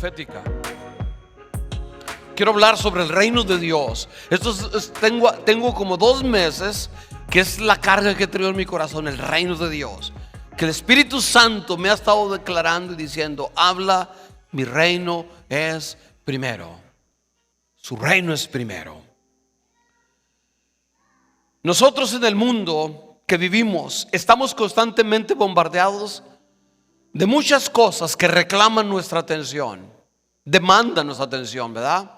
profética. Quiero hablar sobre el reino de Dios. Tengo como 2 meses que es la carga que traigo en mi corazón, el reino de Dios. Que el Espíritu Santo me ha estado declarando y diciendo: habla, mi reino es primero. Su reino es primero. Nosotros en el mundo que vivimos estamos constantemente bombardeados de muchas cosas que reclaman nuestra atención, demandan nuestra atención, ¿verdad?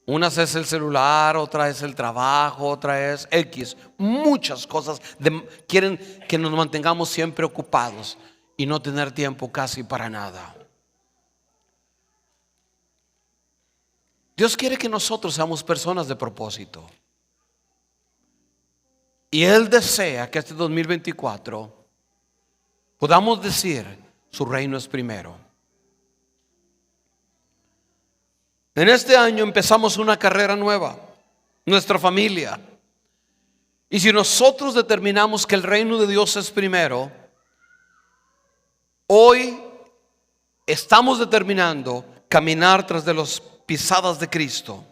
Una es el celular, otra es el trabajo, otra es X. Muchas cosas quieren que nos mantengamos siempre ocupados y no tener tiempo casi para nada. Dios quiere que nosotros seamos personas de propósito. Y Él desea que este 2024 podamos decir: su reino es primero. En este año empezamos una carrera nueva, nuestra familia. Y si nosotros determinamos que el reino de Dios es primero, hoy estamos determinando caminar tras de las pisadas de Cristo.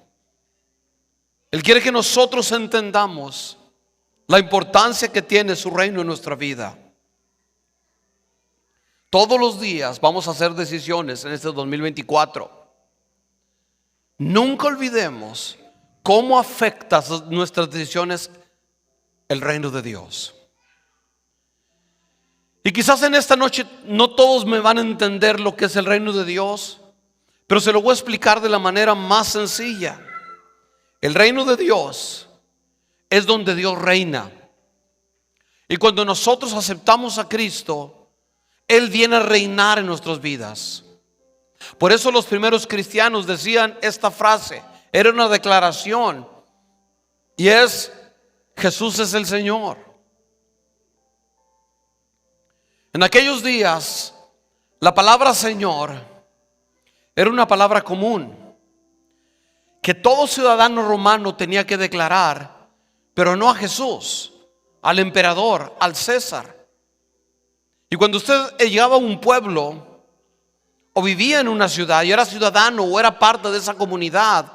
Él quiere que nosotros entendamos la importancia que tiene su reino en nuestra vida. Todos los días vamos a hacer decisiones en este 2024. Nunca olvidemos cómo afecta nuestras decisiones el reino de Dios. Y quizás en esta noche no todos me van a entender lo que es el reino de Dios, pero se lo voy a explicar de la manera más sencilla. El reino de Dios es donde Dios reina. Y cuando nosotros aceptamos a Cristo, Él viene a reinar en nuestras vidas. Por eso los primeros cristianos decían esta frase, era una declaración, y es: Jesús es el Señor. En aquellos días, la palabra Señor era una palabra común que todo ciudadano romano tenía que declarar, pero no a Jesús, al emperador, al César. Y cuando usted llegaba a un pueblo o vivía en una ciudad y era ciudadano o era parte de esa comunidad,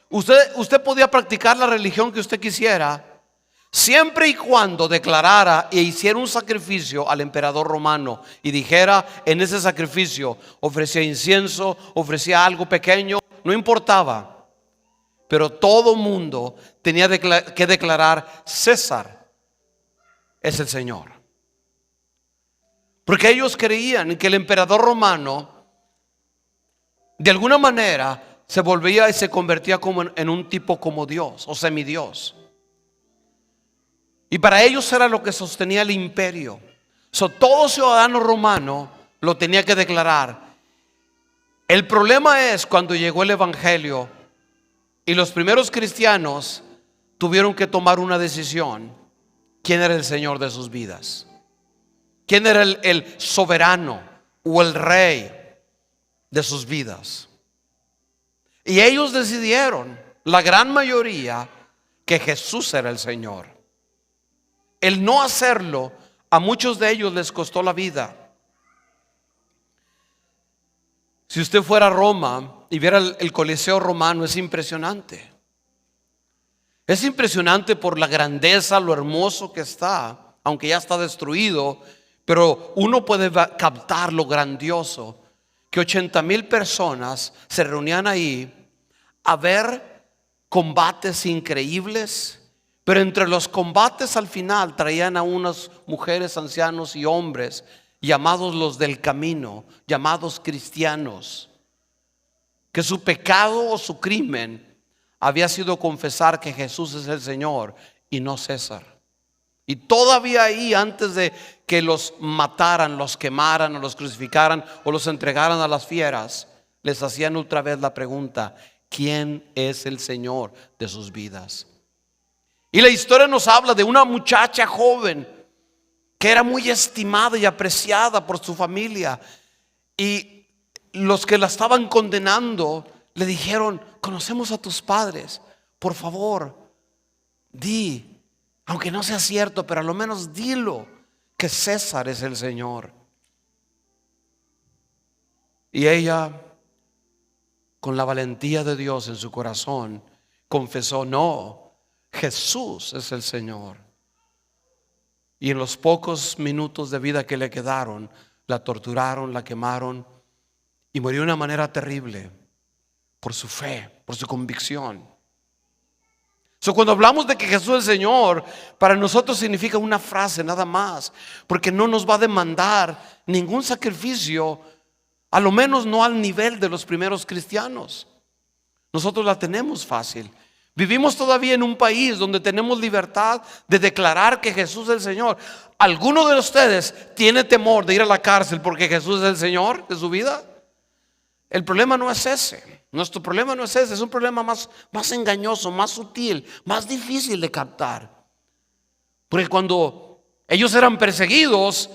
usted podía practicar la religión que usted quisiera, siempre y cuando declarara e hiciera un sacrificio al emperador romano y dijera en ese sacrificio, ofrecía incienso, ofrecía algo pequeño, no importaba. Pero todo mundo tenía que declarar: César es el Señor. Porque ellos creían que el emperador romano de alguna manera se volvía y se convertía como en un tipo como Dios o semidios. Y para ellos era lo que sostenía el imperio. Todo ciudadano romano lo tenía que declarar. El problema es cuando llegó el evangelio y los primeros cristianos tuvieron que tomar una decisión. ¿Quién era el Señor de sus vidas? ¿Quién era el soberano o el rey de sus vidas? Y ellos decidieron, la gran mayoría, que Jesús era el Señor. El no hacerlo, a muchos de ellos les costó la vida. Si usted fuera a Roma y viera el Coliseo romano, es impresionante. Es impresionante por la grandeza, lo hermoso que está, aunque ya está destruido, pero uno puede captar lo grandioso, que 80,000 personas se reunían ahí a ver combates increíbles. Pero entre los combates al final traían a unas mujeres, ancianos y hombres llamados los del camino, llamados cristianos, que su pecado o su crimen había sido confesar que Jesús es el Señor y no César. Y todavía ahí, antes de que los mataran, los quemaran o los crucificaran o los entregaran a las fieras, les hacían otra vez la pregunta: ¿quién es el Señor de sus vidas? Y la historia nos habla de una muchacha joven que era muy estimada y apreciada por su familia. Y los que la estaban condenando le dijeron: conocemos a tus padres, por favor, di, aunque no sea cierto, pero a lo menos dilo, que César es el Señor. Y ella con la valentía de Dios en su corazón, confesó: no, Jesús es el Señor. Y en los pocos minutos de vida que le quedaron, la torturaron, la quemaron y murió de una manera terrible por su fe, por su convicción. Cuando hablamos de que Jesús es el Señor, para nosotros significa una frase nada más, porque no nos va a demandar ningún sacrificio, a lo menos no al nivel de los primeros cristianos. Nosotros la tenemos fácil. Vivimos todavía en un país donde tenemos libertad de declarar que Jesús es el Señor. ¿Alguno de ustedes tiene temor de ir a la cárcel porque Jesús es el Señor de su vida? El problema no es ese. Nuestro problema no es ese. Es un problema más engañoso, más sutil, más difícil de captar. Porque cuando ellos eran perseguidos,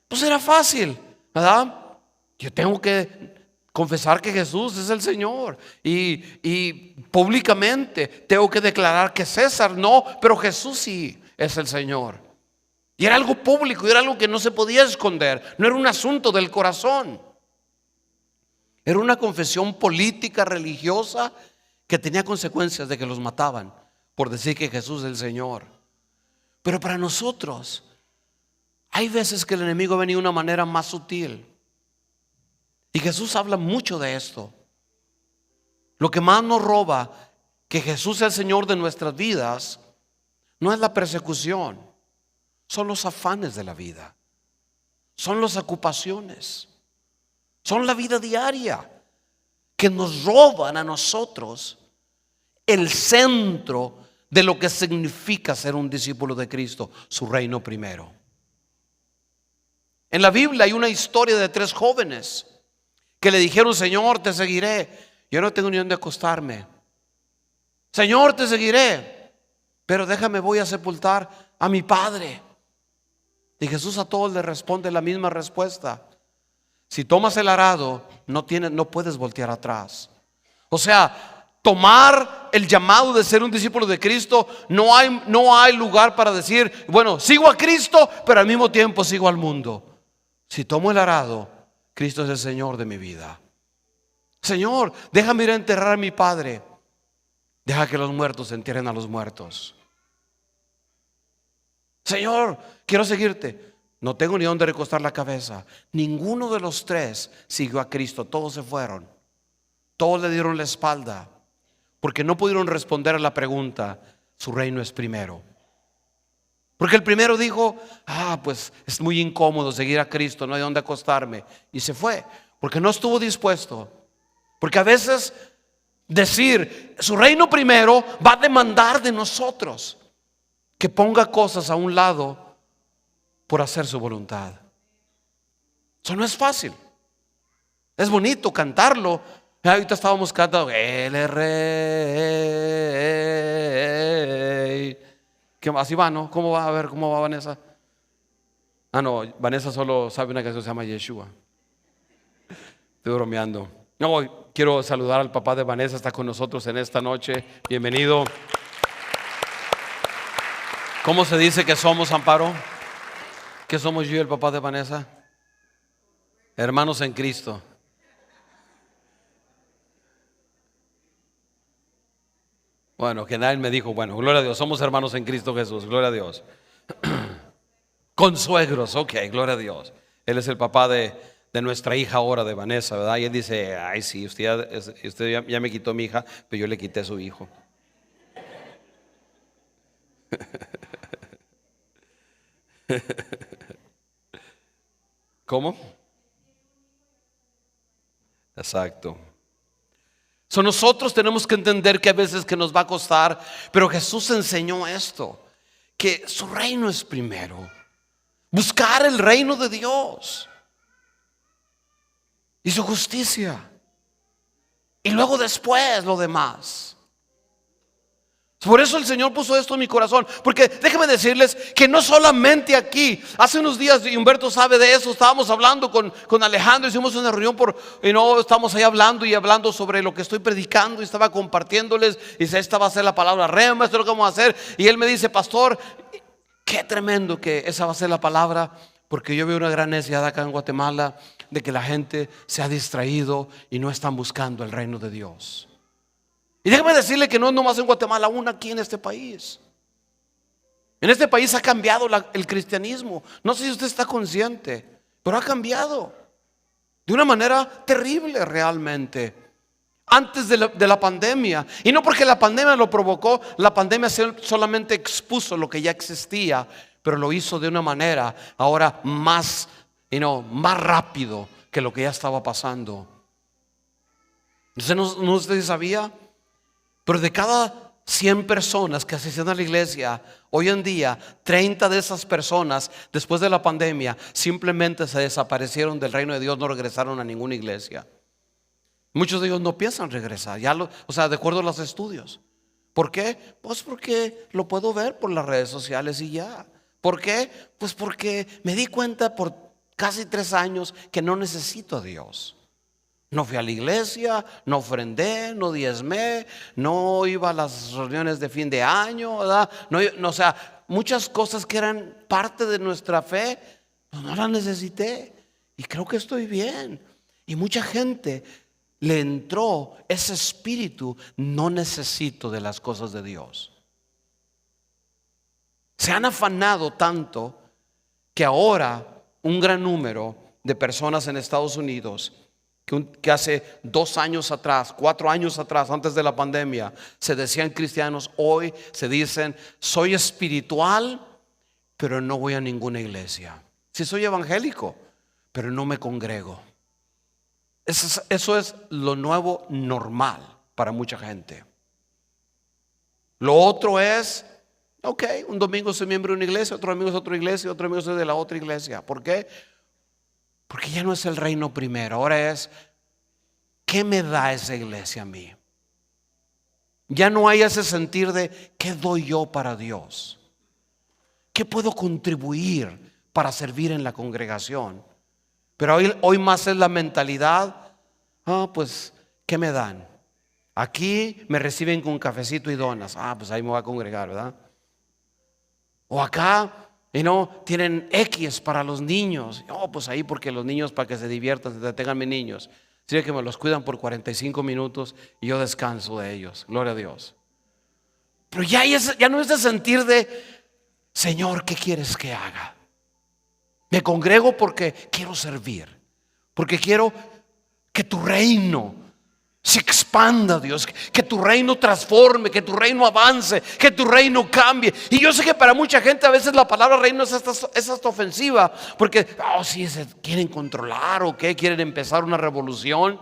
pues era fácil, ¿verdad? Yo tengo que confesar que Jesús es el Señor y públicamente tengo que declarar que César no, pero Jesús sí es el Señor. Y era algo público, y era algo que no se podía esconder. No era un asunto del corazón. Era una confesión política, religiosa, que tenía consecuencias de que los mataban por decir que Jesús es el Señor. Pero para nosotros hay veces que el enemigo ha venido de una manera más sutil. Y Jesús habla mucho de esto. Lo que más nos roba que Jesús es el Señor de nuestras vidas no es la persecución, son los afanes de la vida, son las ocupaciones, son la vida diaria que nos roban a nosotros el centro de lo que significa ser un discípulo de Cristo, su reino primero. En la Biblia hay una historia de 3 jóvenes que le dijeron: Señor, te seguiré. Yo no tengo ni dónde acostarme. Señor, te seguiré, pero déjame, voy a sepultar a mi padre. Y Jesús a todos les responde la misma respuesta: si tomas el arado, no puedes voltear atrás. O sea, tomar el llamado de ser un discípulo de Cristo, no hay lugar para decir: bueno, sigo a Cristo, pero al mismo tiempo sigo al mundo. Si tomo el arado, Cristo es el Señor de mi vida. Señor, déjame ir a enterrar a mi padre. Deja que los muertos entierren a los muertos. Señor, quiero seguirte. No tengo ni dónde recostar la cabeza. Ninguno de los 3 siguió a Cristo. Todos se fueron. Todos le dieron la espalda, porque no pudieron responder a la pregunta: su reino es primero. Porque el primero dijo: pues es muy incómodo seguir a Cristo, no hay dónde acostarme. Y se fue, porque no estuvo dispuesto. Porque a veces decir su reino primero va a demandar de nosotros que ponga cosas a un lado por hacer su voluntad. Eso no es fácil. Es bonito cantarlo. Ahorita estábamos cantando Él es Rey. Así va, ¿no? ¿Cómo va? A ver, ¿cómo va Vanessa? No, Vanessa solo sabe una canción que se llama Yeshua. Estoy bromeando. No, quiero saludar al papá de Vanessa, está con nosotros en esta noche. Bienvenido. ¿Cómo se dice que somos, Amparo? ¿Qué somos yo y el papá de Vanessa? Hermanos en Cristo. Bueno, que nadie me dijo: bueno, gloria a Dios, somos hermanos en Cristo Jesús, gloria a Dios. Consuegros, ok, gloria a Dios. Él es el papá de nuestra hija ahora, de Vanessa, ¿verdad? Y él dice: ay, sí, usted ya me quitó mi hija, pero yo le quité a su hijo. ¿Cómo? Exacto. Nosotros tenemos que entender que a veces que nos va a costar, pero Jesús enseñó esto, que su reino es primero. Buscar el reino de Dios y su justicia, y luego después lo demás. Por eso el Señor puso esto en mi corazón, porque déjenme decirles que no solamente aquí. Hace unos días, y Humberto sabe de eso, estábamos hablando con Alejandro, hicimos una reunión estamos ahí hablando sobre lo que estoy predicando, y estaba compartiéndoles, y dice: esta va a ser la palabra rema, esto es lo que vamos a hacer. Y él me dice: pastor, qué tremendo que esa va a ser la palabra, Porque yo veo una gran necesidad acá en Guatemala de que la gente se ha distraído y no están buscando el reino de Dios. Y déjeme decirle que no es nomás en Guatemala, aún aquí en este país. En este país ha cambiado el cristianismo. No sé si usted está consciente, pero ha cambiado de una manera terrible realmente. Antes de la pandemia, y no porque la pandemia lo provocó, la pandemia solamente expuso lo que ya existía, pero lo hizo de una manera ahora más, más rápido que lo que ya estaba pasando. No usted sabía, pero de cada 100 personas que asistían a la iglesia, hoy en día 30 de esas personas después de la pandemia simplemente se desaparecieron del reino de Dios, no regresaron a ninguna iglesia. Muchos de ellos no piensan regresar, o sea, de acuerdo a los estudios. ¿Por qué? Pues porque lo puedo ver por las redes sociales y ya. ¿Por qué? Pues porque me di cuenta por casi 3 años que no necesito a Dios. No fui a la iglesia, no ofrendé, no diezmé, no iba a las reuniones de fin de año, ¿verdad? No, o sea, muchas cosas que eran parte de nuestra fe, no las necesité. Y creo que estoy bien. Y mucha gente le entró ese espíritu, no necesito de las cosas de Dios. Se han afanado tanto que ahora un gran número de personas en Estados Unidos que hace 2 años atrás, 4 años atrás, antes de la pandemia, se decían cristianos, hoy se dicen, soy espiritual, pero no voy a ninguna iglesia. Sí, soy evangélico, pero no me congrego. Eso es lo nuevo normal para mucha gente. Lo otro es, ok, un domingo soy miembro de una iglesia, otro domingo es otra iglesia, otro domingo soy de la otra iglesia. ¿Por qué? Porque ya no es el reino primero, ahora es, ¿qué me da esa iglesia a mí? Ya no hay ese sentir de, ¿qué doy yo para Dios? ¿Qué puedo contribuir para servir en la congregación? Pero hoy más es la mentalidad, pues, ¿qué me dan? Aquí me reciben con cafecito y donas, pues ahí me voy a congregar, ¿verdad? O acá, tienen X para los niños, pues ahí porque los niños para que se diviertan, se entretengan mis niños. Así que me los cuidan por 45 minutos y yo descanso de ellos, gloria a Dios. Pero ya no es de sentir de, Señor, ¿qué quieres que haga? Me congrego porque quiero servir, porque quiero que tu reino se expanda, Dios, que tu reino transforme, que tu reino avance, que tu reino cambie. Y yo sé que para mucha gente a veces la palabra reino es hasta ofensiva, porque si quieren controlar o qué, quieren empezar una revolución.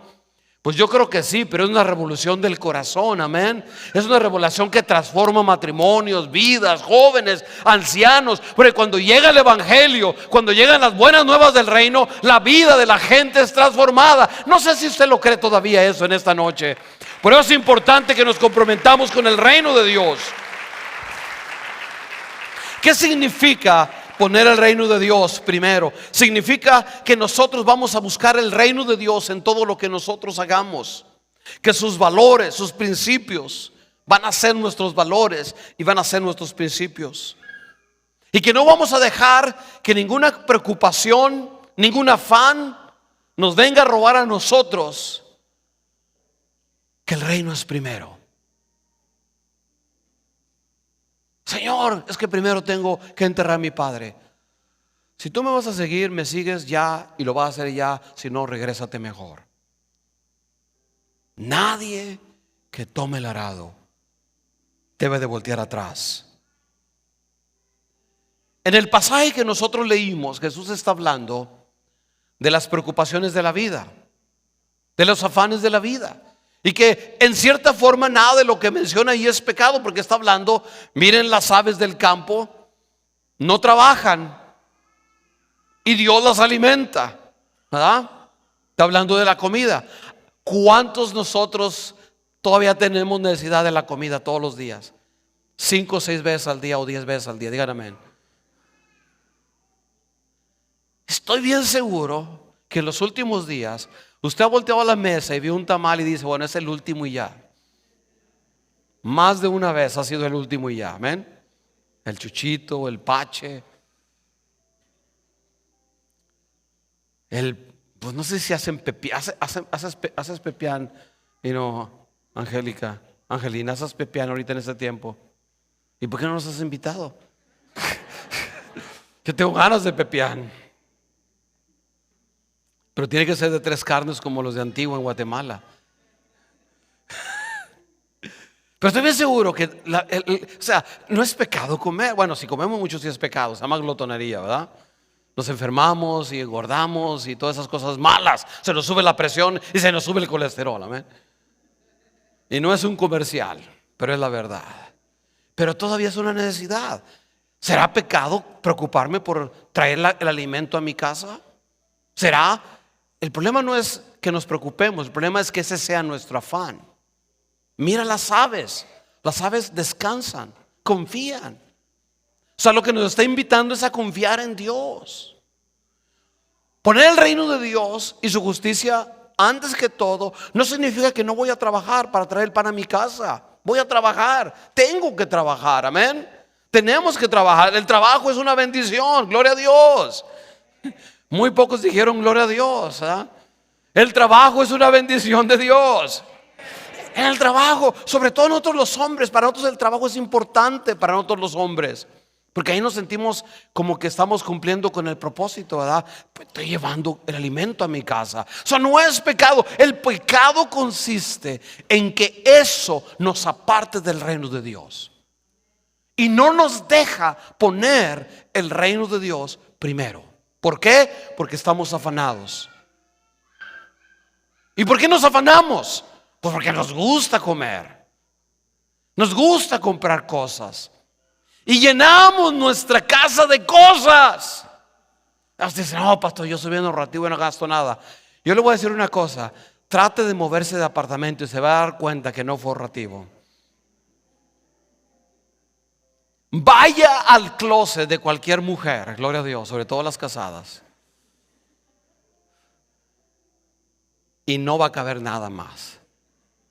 Pues yo creo que sí, pero es una revolución del corazón, amén. Es una revolución que transforma matrimonios, vidas, jóvenes, ancianos. Porque cuando llega el evangelio, cuando llegan las buenas nuevas del reino, la vida de la gente es transformada. No sé si usted lo cree todavía eso en esta noche. Por eso es importante que nos comprometamos con el reino de Dios. ¿Qué significa poner el reino de Dios primero? Significa que nosotros vamos a buscar el reino de Dios en todo lo que nosotros hagamos. Que sus valores, sus principios van a ser nuestros valores y van a ser nuestros principios. Y que no vamos a dejar que ninguna preocupación, ningún afán nos venga a robar a nosotros. Que el reino es primero. Señor, es que primero tengo que enterrar a mi padre. Si tú me vas a seguir, me sigues ya y lo vas a hacer ya. Si no, regrésate mejor. Nadie que tome el arado debe de voltear atrás. En el pasaje que nosotros leímos, Jesús está hablando de las preocupaciones de la vida, de los afanes de la vida. Y que en cierta forma nada de lo que menciona ahí es pecado, porque está hablando, miren las aves del campo, no trabajan y Dios las alimenta, ¿verdad? Está hablando de la comida. ¿Cuántos nosotros todavía tenemos necesidad de la comida todos los días? 5 o 6 veces al día o 10 veces al día, digan amén. Estoy bien seguro que en los últimos días usted ha volteado a la mesa y vio un tamal y dice, bueno, es el último y ya. Más de una vez ha sido el último y ya, amén. El chuchito, el pache. Pues no sé si hacen pepián, haces pepián, Angélica, Angelina, haces pepián ahorita en este tiempo. ¿Y por qué no nos has invitado? Yo tengo ganas de pepián. Pero tiene que ser de 3 carnes como los de Antigua en Guatemala. Pero estoy bien seguro que, o sea, no es pecado comer. Bueno, si comemos mucho sí es pecado, se llama glotonería, ¿verdad? Nos enfermamos y engordamos y todas esas cosas malas. Se nos sube la presión y se nos sube el colesterol, amén. Y no es un comercial, pero es la verdad. Pero todavía es una necesidad. ¿Será pecado preocuparme por traer el alimento a mi casa? ¿Será? El problema no es que nos preocupemos, el problema es que ese sea nuestro afán. Mira las aves descansan, confían. O sea, lo que nos está invitando es a confiar en Dios. Poner el reino de Dios y su justicia antes que todo no significa que no voy a trabajar para traer el pan a mi casa. Voy a trabajar, tengo que trabajar, amén. Tenemos que trabajar, el trabajo es una bendición, gloria a Dios. Muy pocos dijeron gloria a Dios, ¿eh? El trabajo es una bendición de Dios. En el trabajo, sobre todo nosotros los hombres, para nosotros el trabajo es importante para nosotros los hombres, porque ahí nos sentimos como que estamos cumpliendo con el propósito, ¿verdad? Pues estoy llevando el alimento a mi casa. O sea, no es pecado. El pecado consiste en que eso nos aparte del reino de Dios y no nos deja poner el reino de Dios primero. ¿Por qué? Porque estamos afanados. ¿Y por qué nos afanamos? Pues porque nos gusta comer, nos gusta comprar cosas y llenamos nuestra casa de cosas. Usted dice, no, pastor, yo soy bien ahorrativo y no gasto nada. Yo le voy a decir una cosa: trate de moverse de apartamento y se va a dar cuenta que no fue ahorrativo. Vaya al closet de cualquier mujer, gloria a Dios, sobre todo las casadas, y no va a caber nada más.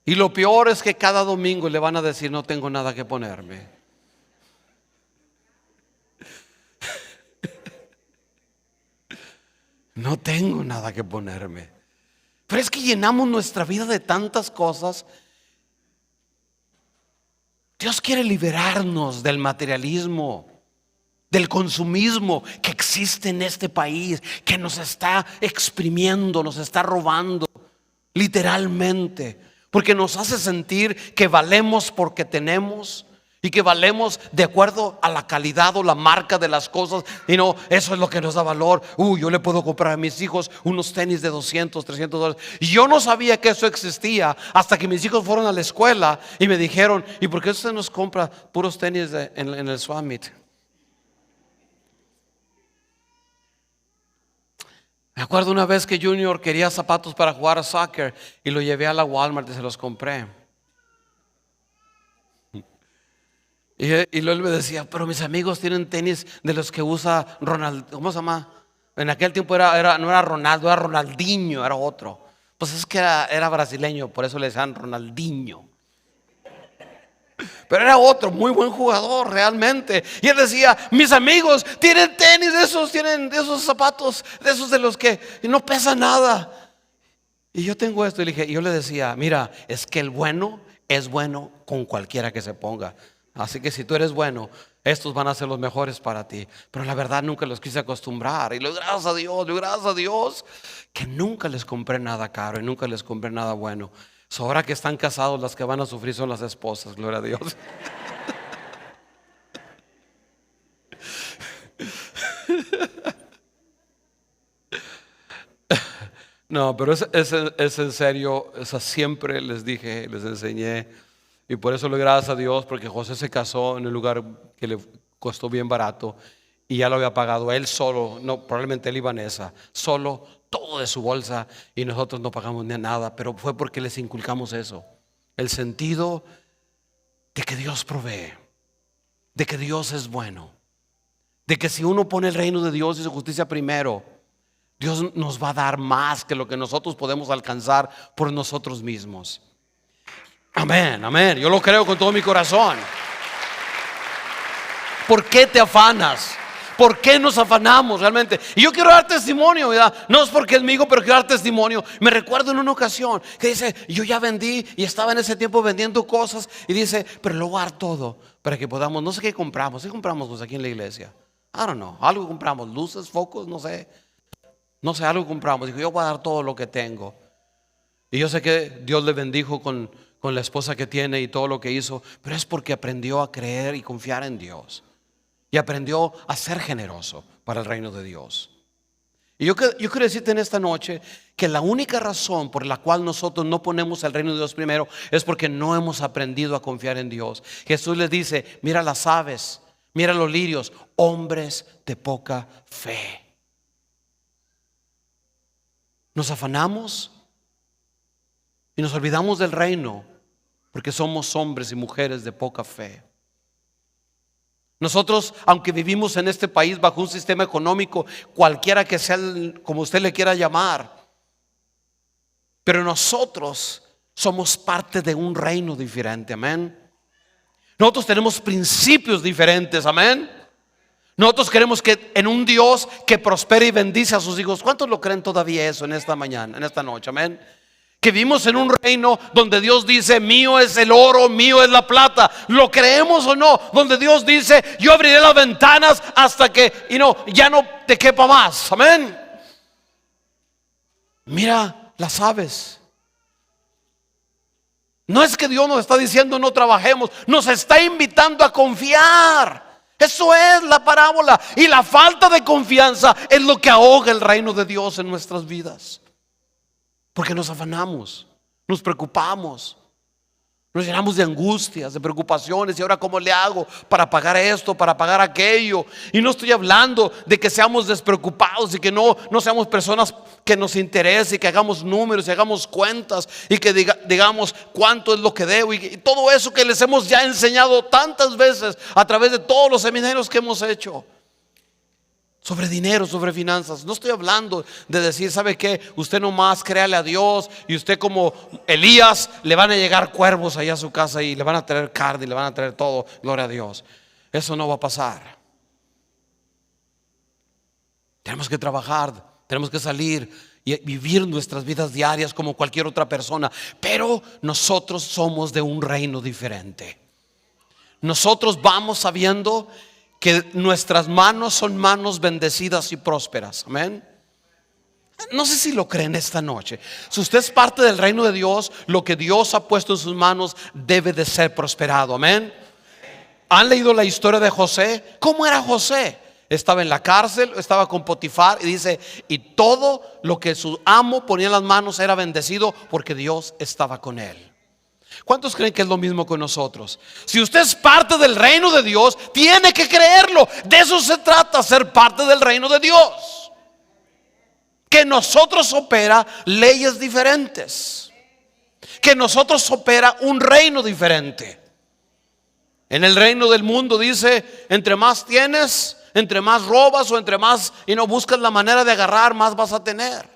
Y lo peor es que cada domingo le van a decir, no tengo nada que ponerme. No tengo nada que ponerme. Pero es que llenamos nuestra vida de tantas cosas. Dios quiere liberarnos del materialismo, del consumismo que existe en este país, que nos está exprimiendo, nos está robando, literalmente. Porque nos hace sentir que valemos porque tenemos y que valemos de acuerdo a la calidad o la marca de las cosas. Y no, eso es lo que nos da valor. Yo le puedo comprar a mis hijos unos tenis de $200, $300. Y yo no sabía que eso existía hasta que mis hijos fueron a la escuela y me dijeron, ¿y por qué usted nos compra puros tenis en el Swamit? Me acuerdo una vez que Junior quería zapatos para jugar a soccer y lo llevé a la Walmart y se los compré. Y luego él me decía, pero mis amigos tienen tenis de los que usa Ronaldo. ¿Cómo se llama? En aquel tiempo no era Ronaldo, era Ronaldinho, era otro. Pues es que era brasileño, por eso le decían Ronaldinho. Pero era otro muy buen jugador realmente. Y él decía, mis amigos tienen tenis de esos, tienen de esos zapatos, de esos de los que no pesa nada. Y yo tengo esto. Y yo le decía, mira, es que el bueno es bueno con cualquiera que se ponga. Así que si tú eres bueno, estos van a ser los mejores para ti. Pero la verdad nunca los quise acostumbrar. Y gracias a Dios que nunca les compré nada caro y nunca les compré nada bueno. Ahora que están casados, las que van a sufrir son las esposas, gloria a Dios. No, pero es en serio. Siempre les dije, les enseñé. Y por eso le doy gracias a Dios, porque José se casó en un lugar que le costó bien barato y ya lo había pagado él solo. No, probablemente él y Vanessa, solo, todo de su bolsa, y nosotros no pagamos ni nada. Pero fue porque les inculcamos eso, el sentido de que Dios provee, de que Dios es bueno, de que si uno pone el reino de Dios y su justicia primero, Dios nos va a dar más que lo que nosotros podemos alcanzar por nosotros mismos. Amén, amén. Yo lo creo con todo mi corazón. ¿Por qué te afanas? ¿Por qué nos afanamos realmente? Y yo quiero dar testimonio, ¿verdad? No es porque es mi hijo, pero quiero dar testimonio. Me recuerdo en una ocasión que dice, yo ya vendí y estaba en ese tiempo vendiendo cosas. Y dice, pero lo voy a dar todo para que podamos, no sé qué compramos. ¿Qué compramos pues aquí en la iglesia? I don't know, algo compramos, luces, focos, no sé. No sé, algo compramos. Dijo, yo voy a dar todo lo que tengo. Y yo sé que Dios le bendijo con la esposa que tiene y todo lo que hizo. Pero es porque aprendió a creer y confiar en Dios. Y aprendió a ser generoso para el reino de Dios. Y yo quiero decirte en esta noche que la única razón por la cual nosotros no ponemos el reino de Dios primero es porque no hemos aprendido a confiar en Dios. Jesús les dice, mira las aves, mira los lirios, hombres de poca fe. Nos afanamos y nos olvidamos del reino porque somos hombres y mujeres de poca fe. Nosotros, aunque vivimos en este país bajo un sistema económico, cualquiera que sea, como usted le quiera llamar, pero nosotros somos parte de un reino diferente, amén. Nosotros tenemos principios diferentes, amén. Nosotros queremos que en un Dios que prospere y bendice a sus hijos. ¿Cuántos lo creen todavía eso en esta mañana, en esta noche, amén? Que vivimos en un reino donde Dios dice, mío es el oro, mío es la plata. ¿Lo creemos o no? Donde Dios dice, yo abriré las ventanas hasta que ya no te quepa más. Amén. Mira las aves. No es que Dios nos está diciendo no trabajemos, nos está invitando a confiar. Eso es la parábola. Y la falta de confianza es lo que ahoga el reino de Dios en nuestras vidas. Porque nos afanamos, nos preocupamos, nos llenamos de angustias, de preocupaciones. Y ahora, ¿cómo le hago para pagar esto, para pagar aquello? Y no estoy hablando de que seamos despreocupados y que no seamos personas que nos interese y que hagamos números y hagamos cuentas y que digamos cuánto es lo que debo y todo eso que les hemos ya enseñado tantas veces a través de todos los seminarios que hemos hecho. Sobre dinero, sobre finanzas. No estoy hablando de decir, ¿sabe qué? Usted nomás créale a Dios y usted como Elías le van a llegar cuervos allá a su casa y le van a traer carne y le van a traer todo, gloria a Dios. Eso no va a pasar. Tenemos que trabajar, tenemos que salir y vivir nuestras vidas diarias como cualquier otra persona. Pero nosotros somos de un reino diferente. Nosotros vamos sabiendo que nuestras manos son manos bendecidas y prósperas, amén. No sé si lo creen esta noche. Si usted es parte del reino de Dios, lo que Dios ha puesto en sus manos debe de ser prosperado, amén. ¿Han leído la historia de José? ¿Cómo era José? Estaba en la cárcel, estaba con Potifar y dice, y todo lo que su amo ponía en las manos era bendecido porque Dios estaba con él. ¿Cuántos creen que es lo mismo con nosotros? Si usted es parte del reino de Dios, tiene que creerlo. De eso se trata, ser parte del reino de Dios. Que nosotros opera leyes diferentes. Que nosotros opera un reino diferente. En el reino del mundo dice, entre más tienes, entre más robas o entre más buscas la manera de agarrar, más vas a tener.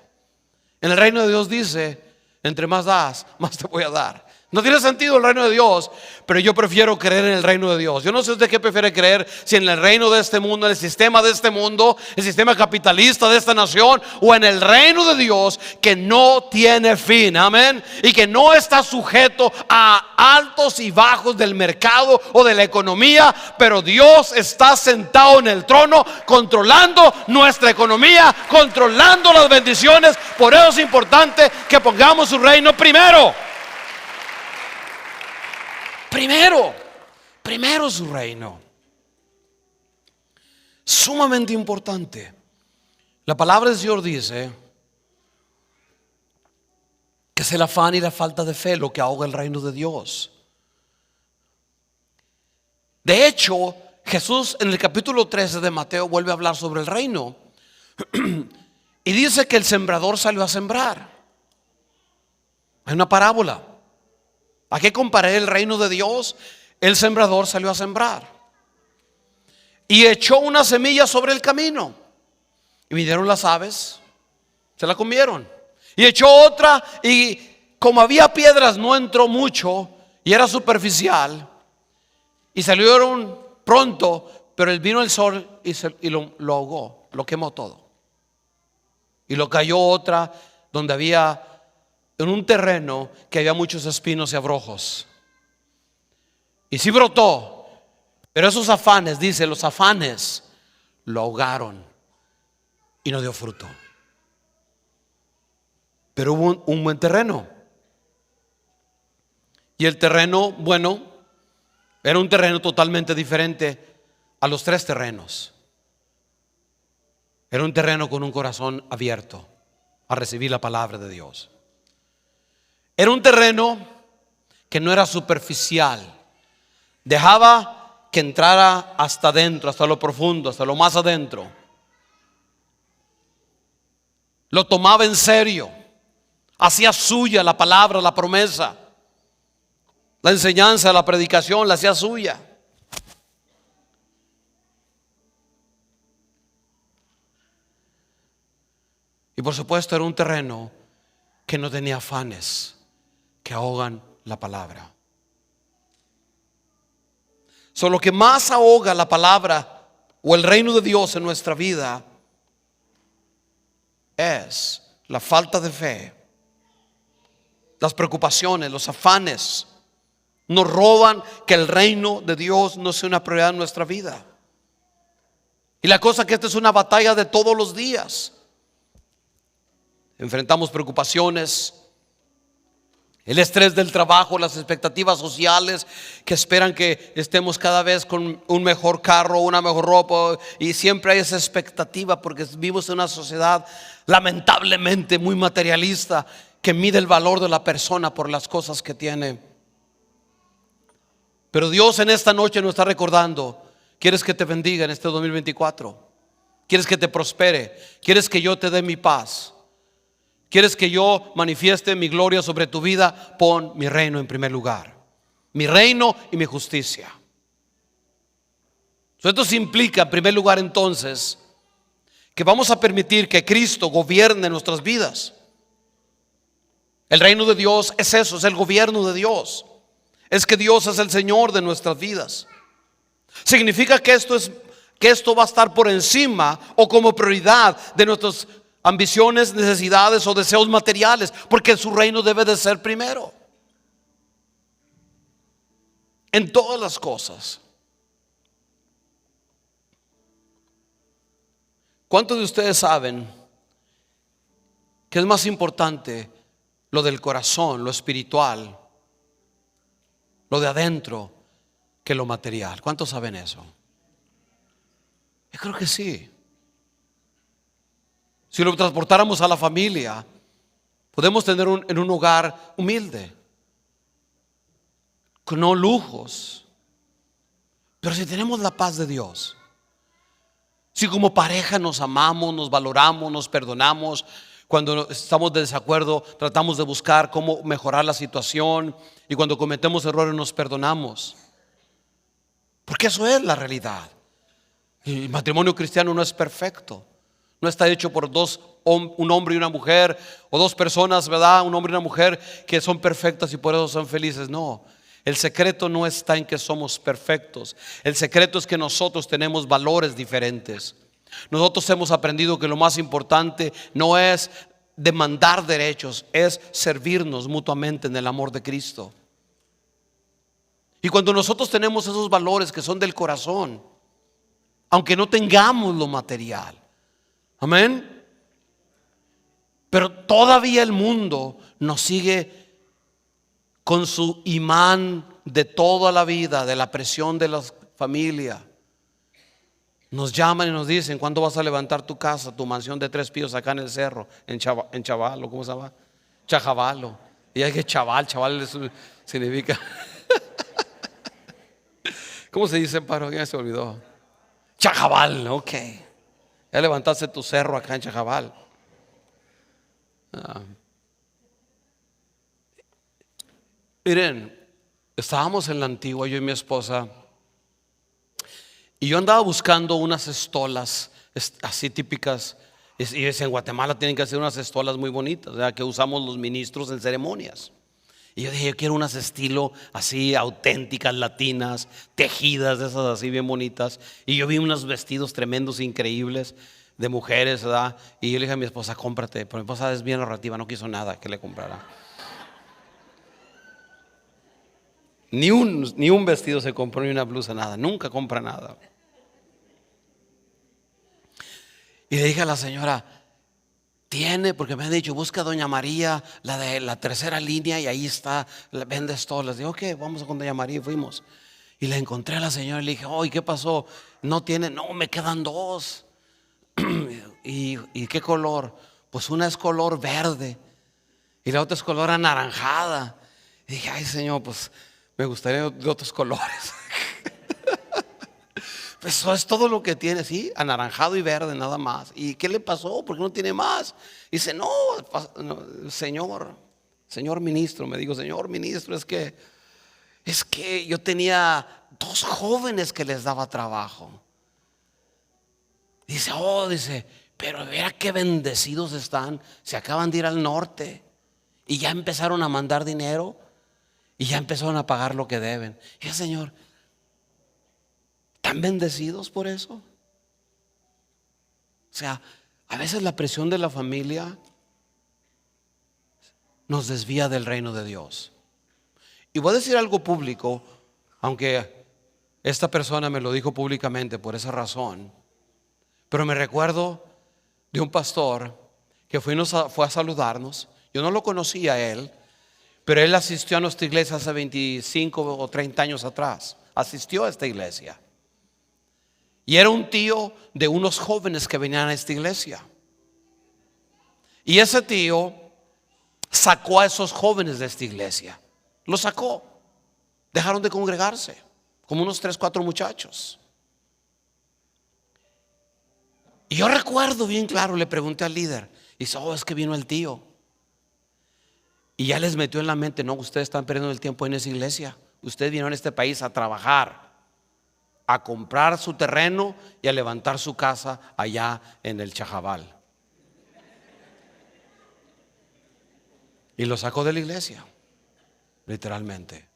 En el reino de Dios dice, entre más das, más te voy a dar. No tiene sentido el reino de Dios, pero yo prefiero creer en el reino de Dios. Yo no sé usted qué prefiere creer, si en el reino de este mundo, en el sistema de este mundo, el sistema capitalista de esta nación, o en el reino de Dios que no tiene fin, amén, y que no está sujeto a altos y bajos del mercado o de la economía, pero Dios está sentado en el trono, controlando nuestra economía, controlando las bendiciones. Por eso es importante que pongamos su reino primero. Primero su reino. Sumamente importante. La palabra del Señor dice que es el afán y la falta de fe lo que ahoga el reino de Dios. De hecho, Jesús en el capítulo 13 de Mateo vuelve a hablar sobre el reino y dice que el sembrador salió a sembrar. Hay una parábola. ¿A qué comparé el reino de Dios? El sembrador salió a sembrar y echó una semilla sobre el camino y vinieron las aves, se la comieron. Y echó otra y como había piedras no entró mucho y era superficial y salieron pronto Pero vino el sol y lo ahogó, lo quemó todo. Y lo cayó otra donde había, en un terreno que había muchos espinos y abrojos. Y sí brotó, pero esos afanes, dice, los afanes lo ahogaron y no dio fruto. Pero hubo un buen terreno. Y el terreno, bueno, era un terreno totalmente diferente a los 3 terrenos. Era un terreno con un corazón abierto a recibir la palabra de Dios. Era un terreno que no era superficial. Dejaba que entrara hasta adentro, hasta lo profundo, hasta lo más adentro. Lo tomaba en serio. Hacía suya la palabra, la promesa, la enseñanza, la predicación, la hacía suya. Y por supuesto era un terreno que no tenía afanes que ahogan la palabra. Lo que más ahoga la palabra o el reino de Dios en nuestra vida es la falta de fe. Las preocupaciones, los afanes nos roban que el reino de Dios no sea una prioridad en nuestra vida. Y la cosa es que esta es una batalla de todos los días. Enfrentamos preocupaciones, el estrés del trabajo, las expectativas sociales que esperan que estemos cada vez con un mejor carro, una mejor ropa, y siempre hay esa expectativa porque vivimos en una sociedad lamentablemente muy materialista que mide el valor de la persona por las cosas que tiene. Pero Dios en esta noche nos está recordando: ¿quieres que te bendiga en este 2024? ¿Quieres que te prospere? ¿Quieres que yo te dé mi paz? ¿Quieres que yo manifieste mi gloria sobre tu vida? Pon mi reino en primer lugar, mi reino y mi justicia. Esto implica en primer lugar entonces que vamos a permitir que Cristo gobierne nuestras vidas. El reino de Dios es eso, es el gobierno de Dios. Es que Dios es el Señor de nuestras vidas. Significa que esto va a estar por encima o como prioridad de nuestras ambiciones, necesidades o deseos materiales, porque su reino debe de ser primero en todas las cosas. ¿Cuántos de ustedes saben que es más importante lo del corazón, lo espiritual, lo de adentro, que lo material? ¿Cuántos saben eso? Yo creo que sí. Si lo transportáramos a la familia, podemos tener en un hogar humilde, con no lujos. Pero si tenemos la paz de Dios, si como pareja nos amamos, nos valoramos, nos perdonamos, cuando estamos de desacuerdo tratamos de buscar cómo mejorar la situación, y cuando cometemos errores nos perdonamos, porque eso es la realidad. El matrimonio cristiano no es perfecto. No está hecho por un hombre y una mujer, o 2 personas, ¿verdad? Un hombre y una mujer que son perfectas y por eso son felices. No, el secreto no está en que somos perfectos. El secreto es que nosotros tenemos valores diferentes. Nosotros hemos aprendido que lo más importante no es demandar derechos, es servirnos mutuamente en el amor de Cristo. Y cuando nosotros tenemos esos valores que son del corazón, aunque no tengamos lo material, amén, pero todavía el mundo nos sigue con su imán de toda la vida, de la presión de la familia. Nos llaman y nos dicen: ¿cuándo vas a levantar tu casa, tu mansión de 3 pisos acá en el cerro, en Chavalo? ¿Cómo se llama? Chajavalo. Y hay que chaval significa ¿cómo se dice, Paro? Ya se olvidó. Chajabal, ok. Ya levantaste tu cerro acá en Chajabal. Miren, estábamos en la Antigua, yo y mi esposa, y yo andaba buscando unas estolas así típicas. Y en Guatemala tienen que hacer unas estolas muy bonitas, ¿verdad? Que usamos los ministros en ceremonias. Y yo dije, yo quiero unas estilo así auténticas, latinas, tejidas, de esas así bien bonitas. Y yo vi unos vestidos tremendos, increíbles, de mujeres, ¿verdad? Y yo le dije a mi esposa, cómprate. Pero mi esposa es bien ahorrativa, no quiso nada que le comprara. Ni un vestido se compró, ni una blusa, nada. Nunca compra nada. Y le dije a la señora, porque me han dicho, busca a Doña María, la de la tercera línea, y ahí está, vendes todo. Les digo, ok, vamos con Doña María, y fuimos. Y le encontré a la señora y le dije, oh, ¿y qué pasó? No tiene, no, me quedan dos. ¿Y qué color? Pues una es color verde y la otra es color anaranjada. Y dije, ay, señor, pues me gustaría de otros colores. Pues eso es todo lo que tiene, sí, anaranjado y verde nada más. ¿Y qué le pasó? ¿Por qué no tiene más? Y dice, no, señor ministro, me dijo, señor ministro, es que yo tenía dos jóvenes que les daba trabajo. Dice, pero vea qué bendecidos están. Se acaban de ir al norte y ya empezaron a mandar dinero y ya empezaron a pagar lo que deben. Y el Señor, ¿están bendecidos por eso? O sea, a veces la presión de la familia nos desvía del reino de Dios. Y voy a decir algo público, aunque esta persona me lo dijo públicamente por esa razón. Pero me recuerdo de un pastor que fue a saludarnos. Yo no lo conocía a él, pero él asistió a nuestra iglesia hace 25 o 30 años atrás. Asistió a esta iglesia. Y era un tío de unos jóvenes que venían a esta iglesia. Y ese tío sacó a esos jóvenes de esta iglesia. Los sacó. Dejaron de congregarse, como unos 3, 4 muchachos. Y yo recuerdo bien claro, le pregunté al líder. Y dice, es que vino el tío. Y ya les metió en la mente, no, ustedes están perdiendo el tiempo en esa iglesia. Ustedes vinieron a este país a trabajar, a comprar su terreno y a levantar su casa allá en el Chajabal. Y lo sacó de la iglesia, literalmente.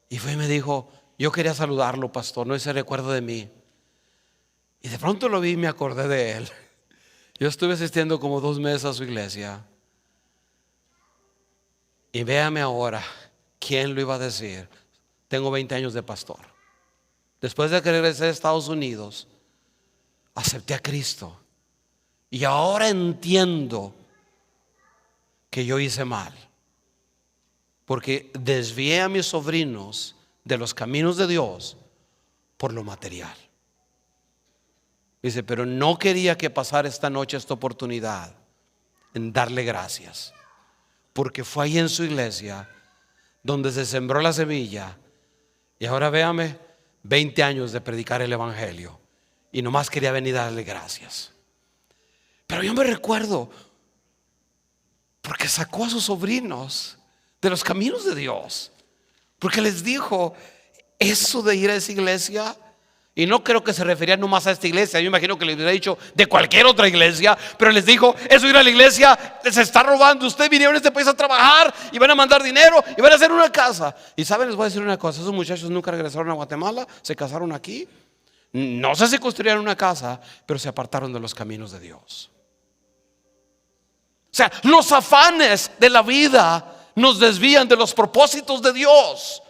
Y fue y me dijo, yo quería saludarlo, pastor, no se recuerdo de mí. Y de pronto lo vi y me acordé de él. Yo estuve asistiendo como 2 meses a su iglesia. Y véame ahora, ¿quién lo iba a decir? Tengo 20 años de pastor. Después de que regresé a Estados Unidos, acepté a Cristo. Y ahora entiendo que yo hice mal, porque desvié a mis sobrinos de los caminos de Dios por lo material. Dice, pero no quería que pasara esta noche esta oportunidad en darle gracias, porque fue ahí en su iglesia donde se sembró la semilla. Y ahora véame, 20 años de predicar el evangelio, y nomás quería venir a darle gracias. Pero yo me recuerdo, porque sacó a sus sobrinos de los caminos de Dios, porque les dijo, eso de ir a esa iglesia. Y no creo que se refería nomás a esta iglesia. Yo imagino que les hubiera dicho de cualquier otra iglesia. Pero les dijo, eso ir a la iglesia se está robando. Ustedes vinieron a este país a trabajar y van a mandar dinero y van a hacer una casa. Y saben, les voy a decir una cosa, esos muchachos nunca regresaron a Guatemala, se casaron aquí. No sé si construyeron una casa, pero se apartaron de los caminos de Dios. O sea, los afanes de la vida nos desvían de los propósitos de Dios.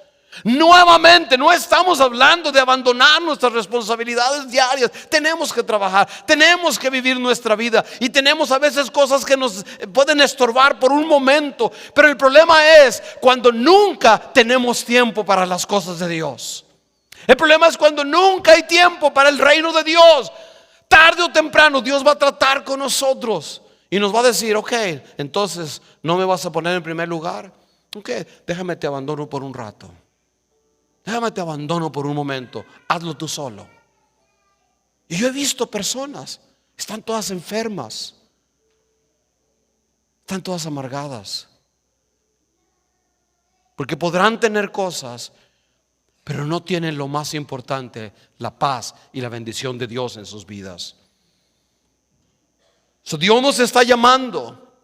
Nuevamente, no estamos hablando de abandonar nuestras responsabilidades diarias. Tenemos que trabajar, tenemos que vivir nuestra vida, y tenemos a veces cosas que nos pueden estorbar por un momento. Pero el problema es cuando nunca tenemos tiempo para las cosas de Dios. El problema es cuando nunca hay tiempo para el reino de Dios. Tarde o temprano Dios va a tratar con nosotros y nos va a decir, ok, entonces no me vas a poner en primer lugar. Ok, déjame te abandono por un rato. Déjame te abandono por un momento. Hazlo tú solo. Y yo he visto personas, están todas enfermas, están todas amargadas, porque podrán tener cosas, pero no tienen lo más importante, la paz y la bendición de Dios en sus vidas. Dios nos está llamando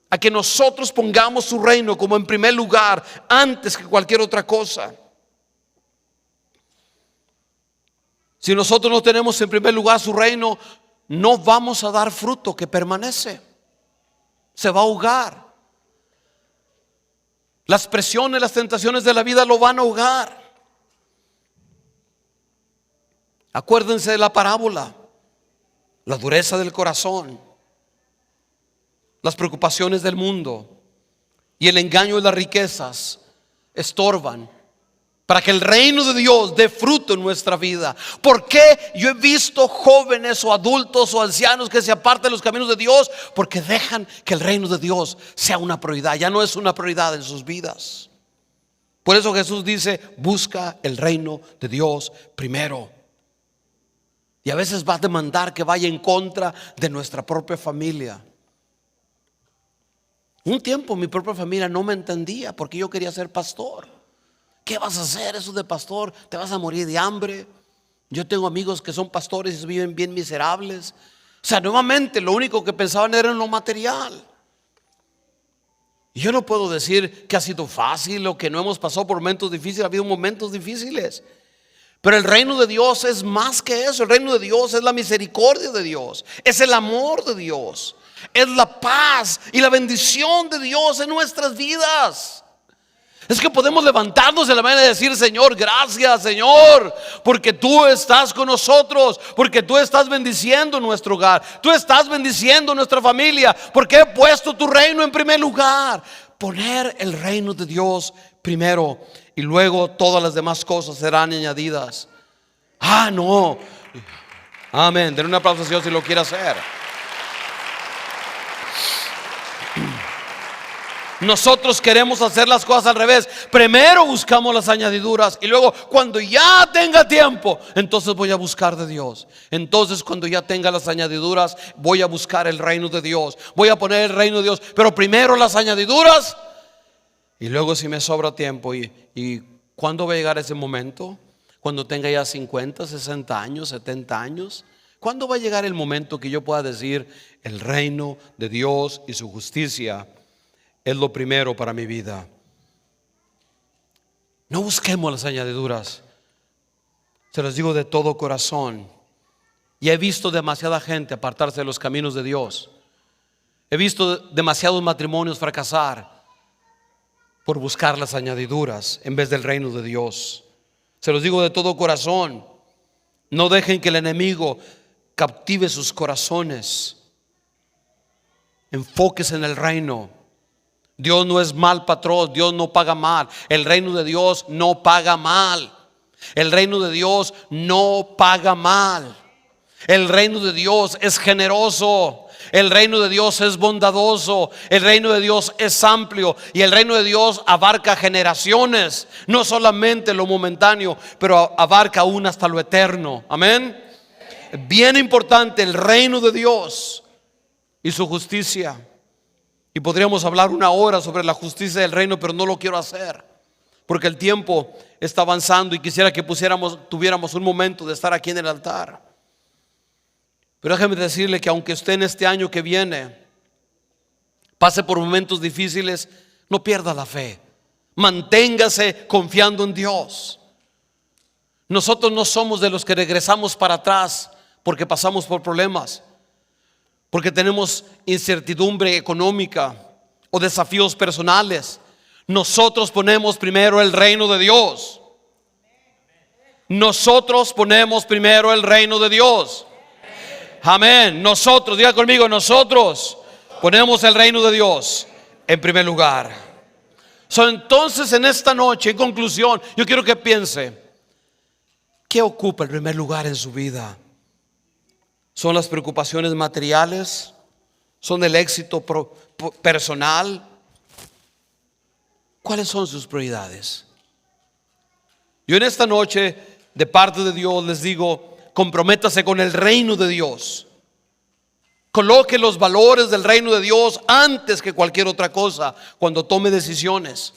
a que nosotros pongamos su reino como en primer lugar antes que cualquier otra cosa. Si nosotros no tenemos en primer lugar su reino, no vamos a dar fruto que permanece. Se va a ahogar. Las presiones, las tentaciones de la vida lo van a ahogar. Acuérdense de la parábola. La dureza del corazón, las preocupaciones del mundo y el engaño de las riquezas estorban para que el reino de Dios dé fruto en nuestra vida. ¿Por qué yo he visto jóvenes o adultos o ancianos que se apartan de los caminos de Dios? Porque dejan que el reino de Dios sea una prioridad. Ya no es una prioridad en sus vidas. Por eso Jesús dice: busca el reino de Dios primero. Y a veces va a demandar que vaya en contra de nuestra propia familia. Un tiempo mi propia familia no me entendía porque yo quería ser pastor. ¿Qué vas a hacer eso de pastor? Te vas a morir de hambre. Yo tengo amigos que son pastores y viven bien miserables. O sea, nuevamente lo único que pensaban era en lo material. Y yo no puedo decir que ha sido fácil o que no hemos pasado por momentos difíciles. Ha habido momentos difíciles. Pero el reino de Dios es más que eso. El reino de Dios es la misericordia de Dios, es el amor de Dios, es la paz y la bendición de Dios en nuestras vidas. Es que podemos levantarnos de la mañana y decir: Señor, gracias, Señor, porque tú estás con nosotros, porque tú estás bendiciendo nuestro hogar, tú estás bendiciendo nuestra familia, porque he puesto tu reino en primer lugar. Poner el reino de Dios primero y luego todas las demás cosas serán añadidas. No. Amén. Den un aplauso a Dios si lo quiere hacer. Nosotros queremos hacer las cosas al revés. Primero buscamos las añadiduras y luego, cuando ya tenga tiempo, entonces voy a buscar de Dios. Entonces, cuando ya tenga las añadiduras, voy a buscar el reino de Dios. Voy a poner el reino de Dios, pero primero las añadiduras y luego, si me sobra tiempo. ¿Y cuándo va a llegar ese momento? Cuando tenga ya 50, 60 años, 70 años. ¿Cuándo va a llegar el momento que yo pueda decir: el reino de Dios y su justicia es lo primero para mi vida? No busquemos las añadiduras. Se los digo de todo corazón. Y he visto demasiada gente apartarse de los caminos de Dios. He visto demasiados matrimonios fracasar por buscar las añadiduras en vez del reino de Dios. Se los digo de todo corazón. No dejen que el enemigo captive sus corazones. Enfóquese en el reino. Dios no es mal patrón, Dios no paga mal. El reino de Dios no paga mal. El reino de Dios no paga mal. El reino de Dios es generoso. El reino de Dios es bondadoso. El reino de Dios es amplio. Y el reino de Dios abarca generaciones. No solamente lo momentáneo, pero abarca aún hasta lo eterno. Amén. Bien importante el reino de Dios y su justicia. Y podríamos hablar una hora sobre la justicia del reino, pero no lo quiero hacer porque el tiempo está avanzando y quisiera que tuviéramos un momento de estar aquí en el altar. Pero déjeme decirle que aunque usted en este año que viene pase por momentos difíciles, no pierda la fe. Manténgase confiando en Dios. Nosotros no somos de los que regresamos para atrás porque pasamos por problemas, porque tenemos incertidumbre económica o desafíos personales. Nosotros ponemos primero el reino de Dios. Nosotros ponemos primero el reino de Dios. Amén. Nosotros, diga conmigo, nosotros ponemos el reino de Dios en primer lugar. Entonces, en esta noche, en conclusión, yo quiero que piense: ¿qué ocupa el primer lugar en su vida? ¿Son las preocupaciones materiales? ¿Son el éxito personal? ¿Cuáles son sus prioridades? Yo en esta noche, de parte de Dios, les digo: comprométase con el reino de Dios. Coloque los valores del reino de Dios antes que cualquier otra cosa. Cuando tome decisiones,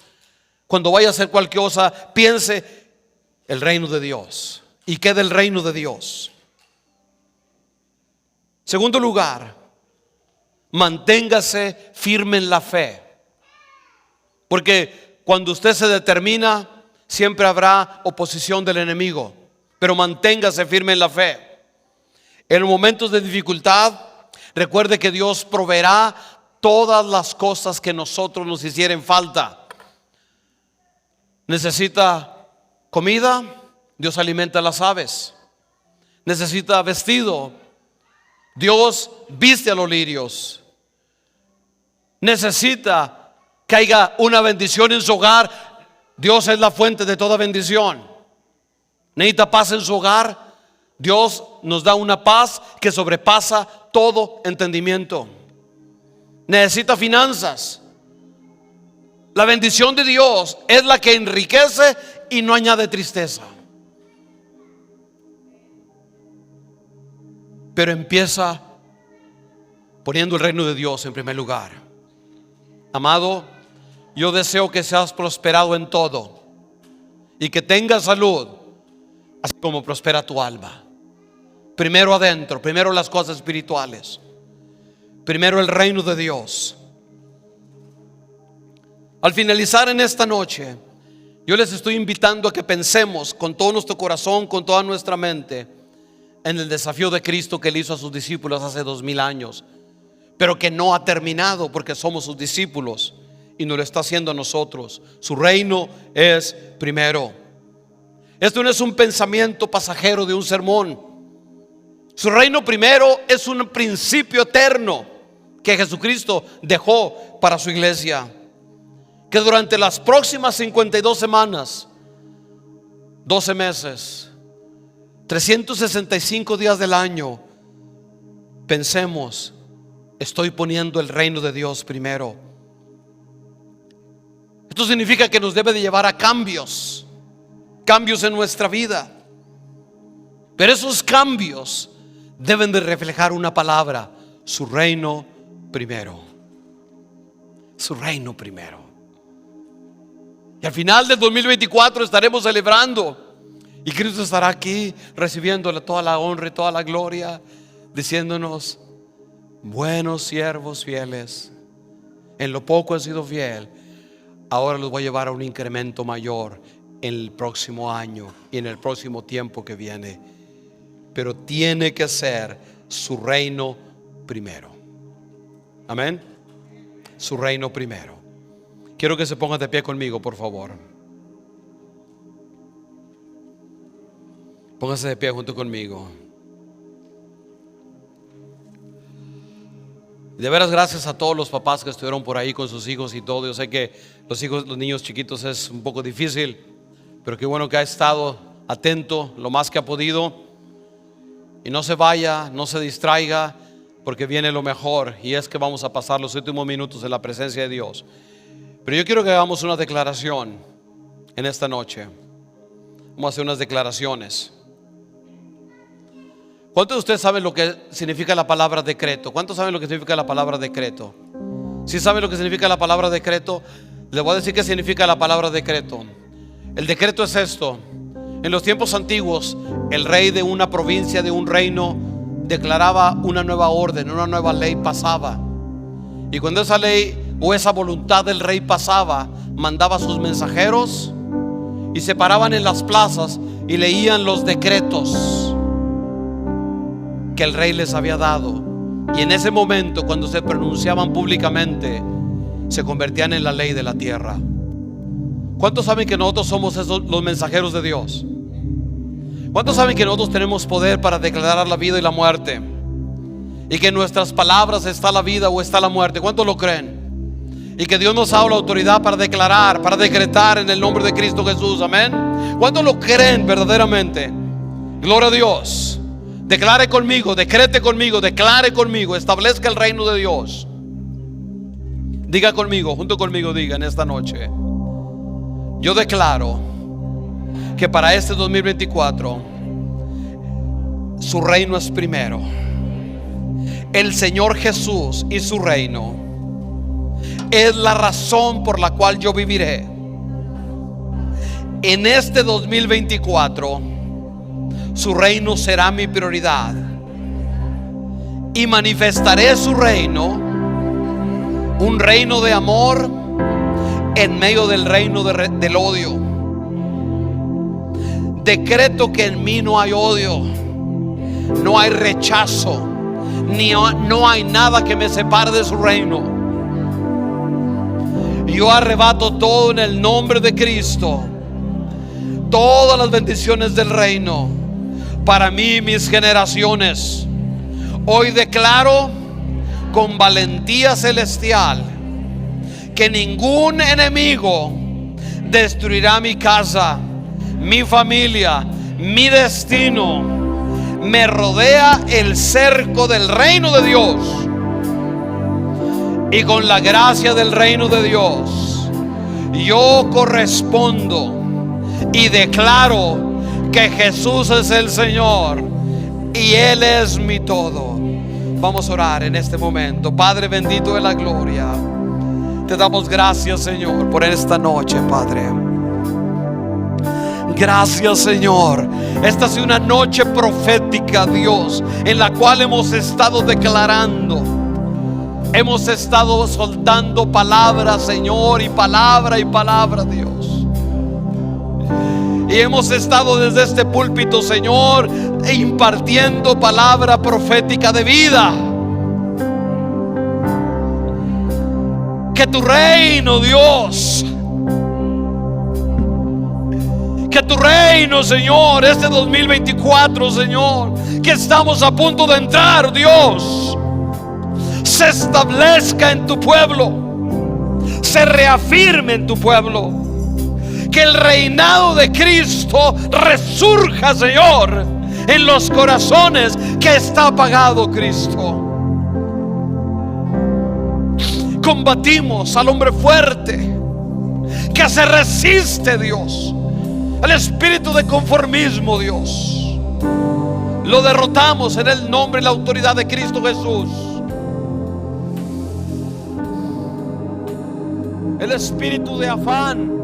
cuando vaya a hacer cualquier cosa, piense: el reino de Dios. ¿Y qué del reino de Dios? Segundo lugar, manténgase firme en la fe. Porque cuando usted se determina, siempre habrá oposición del enemigo. Pero manténgase firme en la fe. En momentos de dificultad, recuerde que Dios proveerá todas las cosas que nosotros nos hicieran falta. Necesita comida, Dios alimenta a las aves. Necesita vestido, Dios viste a los lirios. Necesita que haya una bendición en su hogar, Dios es la fuente de toda bendición. Necesita paz en su hogar, Dios nos da una paz que sobrepasa todo entendimiento. Necesita finanzas. La bendición de Dios es la que enriquece y no añade tristeza. Pero empieza poniendo el reino de Dios en primer lugar. Amado, yo deseo que seas prosperado en todo y que tengas salud, así como prospera tu alma. Primero adentro, primero las cosas espirituales, primero el reino de Dios. Al finalizar en esta noche, yo les estoy invitando a que pensemos con todo nuestro corazón, con toda nuestra mente, en el desafío de Cristo que Él hizo a sus discípulos hace 2000 años, pero que no ha terminado, porque somos sus discípulos y nos lo está haciendo a nosotros. Su reino es primero. Esto no es un pensamiento pasajero de un sermón. Su reino primero es un principio eterno que Jesucristo dejó para su iglesia, que durante las próximas 52 semanas, 12 meses, 365 días del año, pensemos: estoy poniendo el reino de Dios primero. Esto significa que nos debe de llevar a cambios en nuestra vida. Pero esos cambios deben de reflejar una palabra: su reino primero. Su reino primero. Y al final del 2024 estaremos celebrando, y Cristo estará aquí recibiéndole toda la honra y toda la gloria, diciéndonos: buenos siervos fieles, en lo poco has sido fiel, ahora los voy a llevar a un incremento mayor en el próximo año y en el próximo tiempo que viene. Pero tiene que ser su reino primero. Amén. Su reino primero. Quiero que se pongan de pie conmigo, por favor. Pónganse de pie junto conmigo. De veras, gracias a todos los papás que estuvieron por ahí con sus hijos y todo. Yo sé que los niños chiquitos es un poco difícil, pero qué bueno que ha estado atento lo más que ha podido. Y no se vaya, no se distraiga, porque viene lo mejor, y es que vamos a pasar los últimos minutos en la presencia de Dios. Pero yo quiero que hagamos una declaración en esta noche. Vamos a hacer unas declaraciones. ¿Cuántos de ustedes saben lo que significa la palabra decreto? ¿Cuántos saben lo que significa la palabra decreto? Si saben lo que significa la palabra decreto, les voy a decir qué significa la palabra decreto. El decreto es esto: en los tiempos antiguos, el rey de una provincia, de un reino, declaraba una nueva orden, una nueva ley pasaba. Y cuando esa ley o esa voluntad del rey pasaba, mandaba a sus mensajeros y se paraban en las plazas y leían los decretos que el rey les había dado. Y en ese momento, cuando se pronunciaban públicamente, se convertían en la ley de la tierra. ¿Cuántos saben que nosotros somos los mensajeros de Dios? ¿Cuántos saben que nosotros tenemos poder para declarar la vida y la muerte? Y que en nuestras palabras está la vida o está la muerte. ¿Cuántos lo creen? Y que Dios nos ha dado la autoridad para declarar, para decretar en el nombre de Cristo Jesús. Amén. ¿Cuántos lo creen verdaderamente? Gloria a Dios. Declare conmigo, decrete conmigo, declare conmigo, establezca el reino de Dios. Diga conmigo, junto conmigo, diga en esta noche: yo declaro que para este 2024 su reino es primero. El Señor Jesús y su reino es la razón por la cual yo viviré. En este 2024 su reino será mi prioridad y manifestaré su reino un reino de amor en medio del reino del odio. Decreto que en mí no hay odio, no hay rechazo, no hay nada que me separe de su reino. Yo arrebato todo en el nombre de Cristo, todas las bendiciones del reino para mí y mis generaciones. Hoy declaro con valentía celestial que ningún enemigo destruirá mi casa, mi familia, mi destino. Me rodea el cerco del reino de Dios, y con la gracia del reino de Dios yo correspondo y declaro que Jesús es el Señor y Él es mi todo. Vamos a orar en este momento. Padre bendito de la gloria, te damos gracias, Señor, por esta noche, Padre. Gracias, Señor. Esta ha sido una noche profética, Dios, en la cual hemos estado declarando, hemos estado soltando palabras, Señor, y palabra, Dios. Y hemos estado desde este púlpito, Señor, impartiendo palabra profética de vida. Que tu reino, Dios, que tu reino, Señor, este 2024, Señor, que estamos a punto de entrar, Dios, se establezca en tu pueblo, se reafirme en tu pueblo. Que el reinado de Cristo resurja, Señor, en los corazones que está apagado, Cristo. Combatimos al hombre fuerte que se resiste, Dios, al espíritu de conformismo, Dios. Lo derrotamos en el nombre y la autoridad de Cristo Jesús. El espíritu de afán,